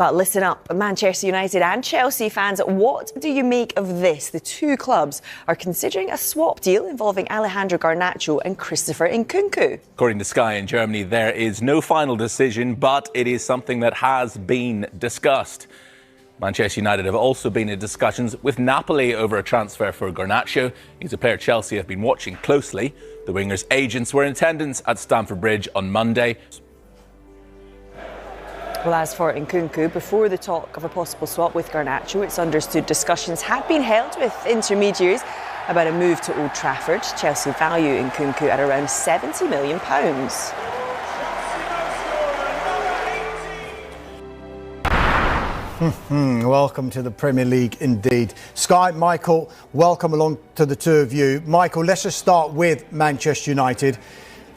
But listen up, Manchester United and Chelsea fans, what do you make of this? The two clubs are considering a swap deal involving Alejandro Garnacho and Christopher Nkunku. According to Sky in Germany, there is no final decision, but it is something that has been discussed. Manchester United have also been in discussions with Napoli over a transfer for Garnacho. He's a player Chelsea have been watching closely. The winger's agents were in attendance at Stamford Bridge on Monday. Well, as for Nkunku, before the talk of a possible swap with Garnacho, it's understood discussions had been held with intermediaries about a move to Old Trafford. Chelsea value Nkunku at around £70 million. Welcome to the Premier League indeed. Sky, Michael, welcome along to the two of you. Michael, let's just start with Manchester United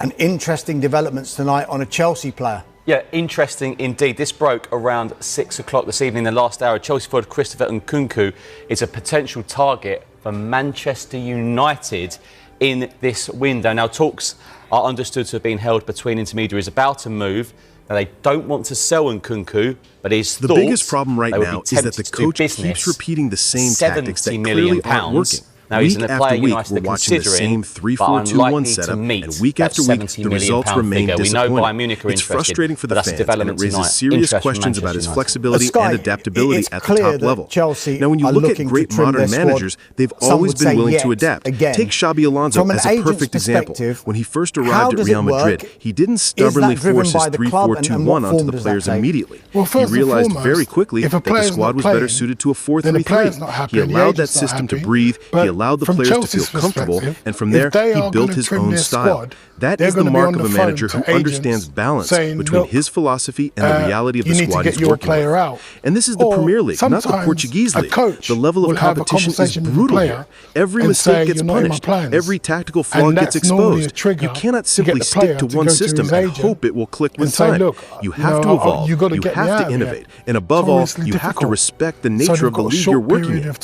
and interesting developments tonight on a Chelsea player. Yeah, interesting indeed. This broke around 6 o'clock this evening, the last hour. Chelsea forward Christopher Nkunku is a potential target for Manchester United in this window. Now, talks are understood to have been held between intermediaries about a move. Now, they don't want to sell Nkunku, but it's the biggest problem right now is that the coach keeps repeating the same tactics that clearly aren't working. Now, he's in a player week, United we're watching the same 3-4-2-1 setup, and week after week, the results remain disappointing. It's frustrating for the fans, and it raises serious questions about his flexibility and adaptability at the top level. Now, when you look at great modern managers, they've always been willing to adapt. Take Xabi Alonso as a perfect example. When he first arrived at Real Madrid, he didn't stubbornly force his 3-4-2-1 onto the players immediately. He realized very quickly that the squad was better suited to a 4-3-3. He allowed that system to breathe. He allowed the players to feel comfortable, and from there, he built his own style. That is the mark of a manager who understands balance between his philosophy and the reality of the squad he's working with. And this is the Premier League, not the Portuguese league. The level of competition is brutal here. Every mistake gets punished. Every tactical flaw gets exposed. You cannot simply stick to one system and hope it will click with time. You have to evolve. You have to innovate. And above all, you have to respect the nature of the league you're working in.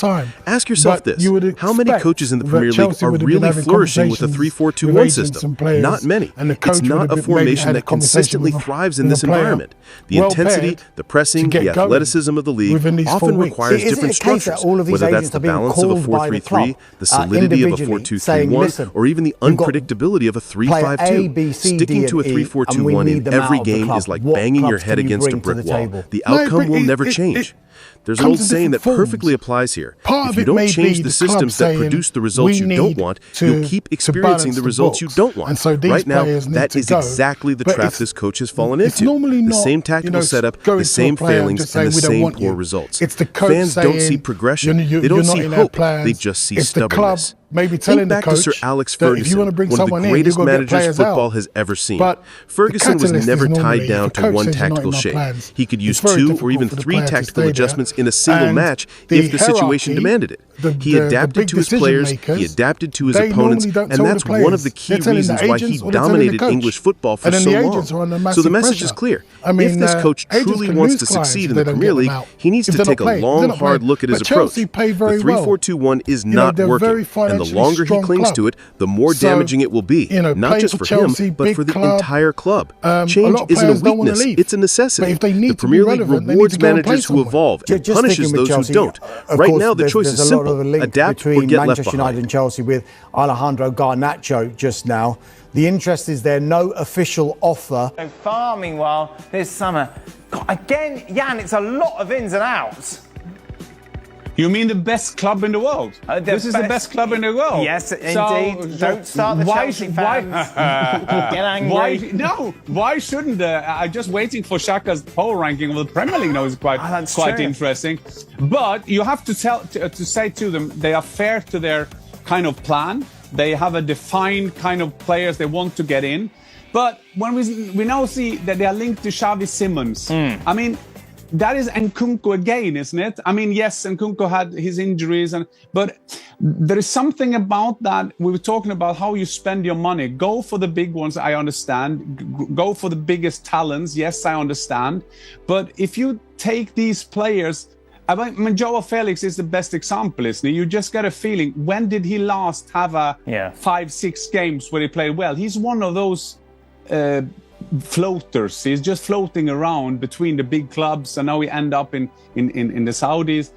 Ask yourself this. How many coaches in the Premier League are really flourishing with a 3-4-2-1 system? Not many. It's not a formation that consistently thrives in this environment. The intensity, the pressing, the athleticism of the league often requires different structures, whether that's the balance of a 4-3-3, the solidity of a 4-2-3-1, or even the unpredictability of a 3-5-2. Sticking to a 3-4-2-1 in every game is like banging your head against a brick wall. The outcome will never change. There's an old saying that perfectly applies here. If you don't change the systems that produce the results you don't want, you'll keep experiencing the results you don't want. Right now, that is exactly the trap this coach has fallen into. The same tactical setup, the same failings, and the same poor results. Fans don't see progression. They don't see hope. They just see stubbornness. Think back to Sir Alex Ferguson, one of the greatest managers football has ever seen. Ferguson was never tied down to one tactical shape. He could use 2 or even 3 tactical adjustments in a single match if the situation demanded it. He adapted to his players, he adapted to his opponents, and that's one of the key reasons why he dominated English football for so long. So the message is clear. If this coach truly wants to succeed in the Premier League, he needs to take a long, hard look at his approach. The 3-4-2-1 is not working, and the longer he clings to it, the more damaging it will be, not just for him, but for the entire club. Change isn't a weakness, it's a necessity. The Premier League rewards managers who evolve and punishes those who don't. Right now, the choice is simple. Adapt or get left behind. Manchester United and Chelsea with Alejandro Garnacho just now. The interest is there, no official offer. Far, meanwhile, this summer. God, again, Jan, it's a lot of ins and outs. You mean the best club in the world? This is the best club in the world. Yes, indeed. Don't start the Chelsea fans. Get angry. Why shouldn't I'm just waiting for Shaka's power ranking of the Premier League now is quite interesting. But you have to say to them they are fair to their kind of plan. They have a defined kind of players they want to get in. But when we now see that they are linked to Xavi Simons, I mean, that is Nkunku again, isn't it? I mean, yes, Nkunku had his injuries, but there is something about that. We were talking about how you spend your money. Go for the big ones, I understand. Go for the biggest talents, yes, I understand. But if you take these players, I mean, Joao Felix is the best example, isn't he? You just get a feeling, when did he last have 5-6 games where he played well? He's one of those floaters. He's just floating around between the big clubs, and now we end up in the Saudis.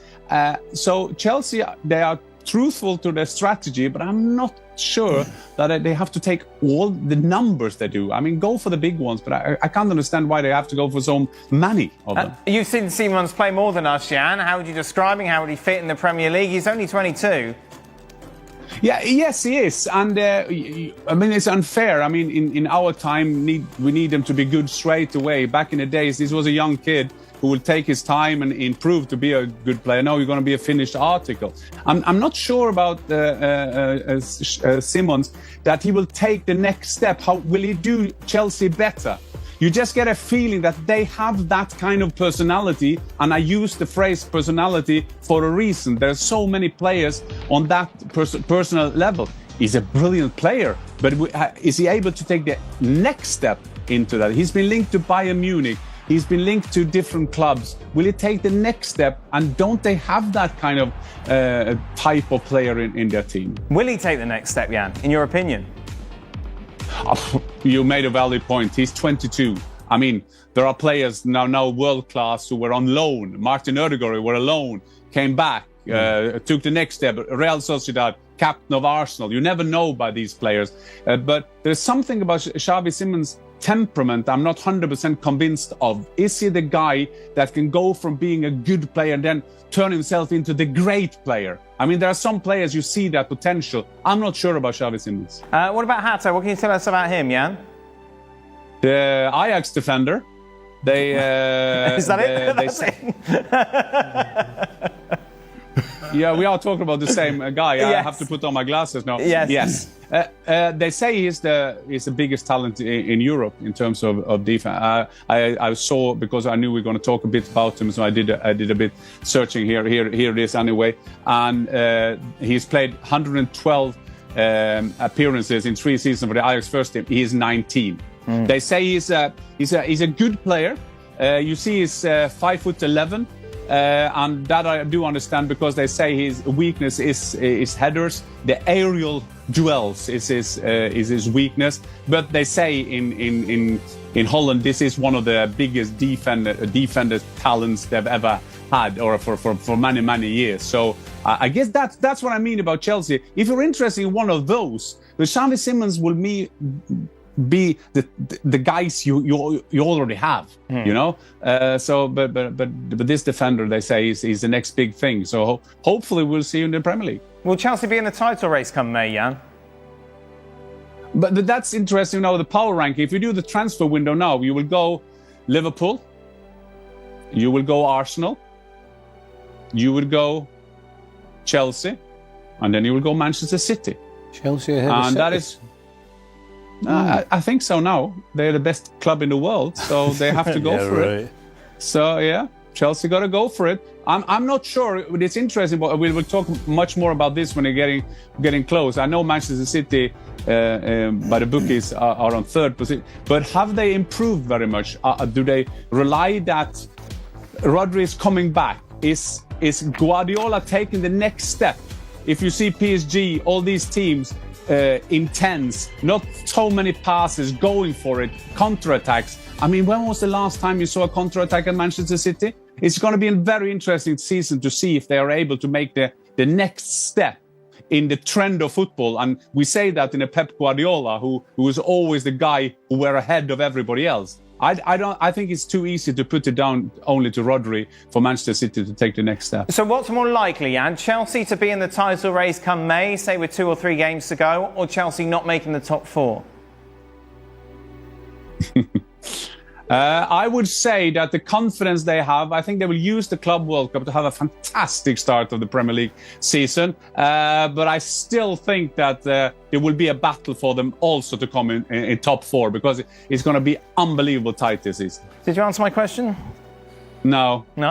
So Chelsea, they are truthful to their strategy, but I'm not sure that they have to take all the numbers they do. I mean, go for the big ones, but I can't understand why they have to go for so many of them. You've seen Simons play more than us, Jan. How would you describe him? How would he fit in the Premier League? He's only 22. Yeah, yes, he is. And I mean, it's unfair. I mean, in our time, we need him to be good straight away. Back in the days, this was a young kid who will take his time and improve to be a good player. Now you're going to be a finished article. I'm not sure about Simons, that he will take the next step. How will he do Chelsea better? You just get a feeling that they have that kind of personality, and I use the phrase personality for a reason. There are so many players on that personal level. He's a brilliant player, but is he able to take the next step into that? He's been linked to Bayern Munich. He's been linked to different clubs. Will he take the next step? And don't they have that kind of type of player in their team? Will he take the next step, Jan, in your opinion? You made a valid point. He's 22. I mean, there are players now world class who were on loan. Martin Ødegaard were on loan, came back, took the next step. Real Sociedad, captain of Arsenal. You never know by these players. But there's something about Xavi Simons' temperament I'm not 100% convinced of. Is he the guy that can go from being a good player and then turn himself into the great player? I mean, there are some players you see that potential. I'm not sure about Xavi Simons. What about Hatta? What can you tell us about him, Jan? The Ajax defender. They is that it? That's it. Yeah, we are talking about the same guy. Yes. I have to put on my glasses now. Yes. They say he's the biggest talent in Europe in terms of defense. I saw, because I knew we were going to talk a bit about him, so I did a bit searching here. Here it is anyway. And he's played 112 appearances in 3 seasons for the Ajax first team. He is 19. They say he's a good player. You see, he's 5'11". And that I do understand, because they say his weakness is headers. The aerial duels is his weakness. But they say in Holland, this is one of the biggest defender talents they've ever had, or for many years. So I guess that's what I mean about Chelsea. If you're interested in one of those, the Xavi Simons will be the guys you already have, you know. But this defender, they say, is the next big thing. So hopefully we'll see you in the Premier League. Will Chelsea be in the title race come May, Jan? But that's interesting now, the power ranking. If you do the transfer window now, you will go Liverpool, you will go Arsenal, you will go Chelsea, and then you will go Manchester City. Chelsea ahead of City. That is... I think so now. They're the best club in the world, so they have to go for it. So, yeah, Chelsea got to go for it. I'm not sure. It's interesting, but we will talk much more about this when they're getting close. I know Manchester City, by the bookies, are on third position. But have they improved very much? Do they rely that Rodri is coming back? Is Guardiola taking the next step? If you see PSG, all these teams... intense, not so many passes, going for it, counter-attacks. I mean, when was the last time you saw a counter-attack at Manchester City? It's going to be a very interesting season to see if they are able to make the next step in the trend of football. And we say that in a Pep Guardiola, who is always the guy who were ahead of everybody else. I think it's too easy to put it down only to Rodri for Manchester City to take the next step. So what's more likely, Jan? Chelsea to be in the title race come May, say with 2 or 3 games to go, or Chelsea not making the top 4? I would say that the confidence they have, I think they will use the Club World Cup to have a fantastic start of the Premier League season. But I still think that there will be a battle for them also to come in top 4, because it's going to be unbelievable tight this season. Did you answer my question? No. Would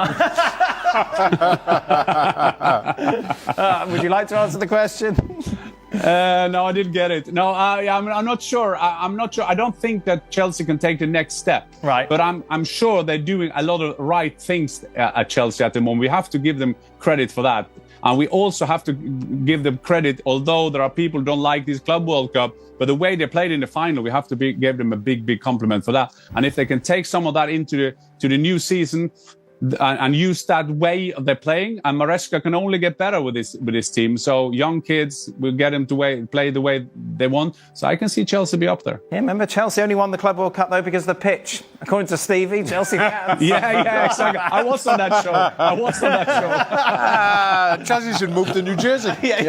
you like to answer the question? No, I didn't get it. No, I'm not sure. I'm not sure. I don't think that Chelsea can take the next step. Right. But I'm sure they're doing a lot of right things at Chelsea at the moment. We have to give them credit for that. And we also have to give them credit, although there are people who don't like this Club World Cup, but the way they played in the final, we have to give them a big compliment for that. And if they can take some of that into the new season and use that way of their playing, and Maresca can only get better with this team. So young kids will get them to play the way they want. So I can see Chelsea be up there. Yeah, remember Chelsea only won the Club World Cup though because of the pitch, according to Stevie. Chelsea fans. yeah, exactly. I was on that show. Chelsea should move to New Jersey. Yeah,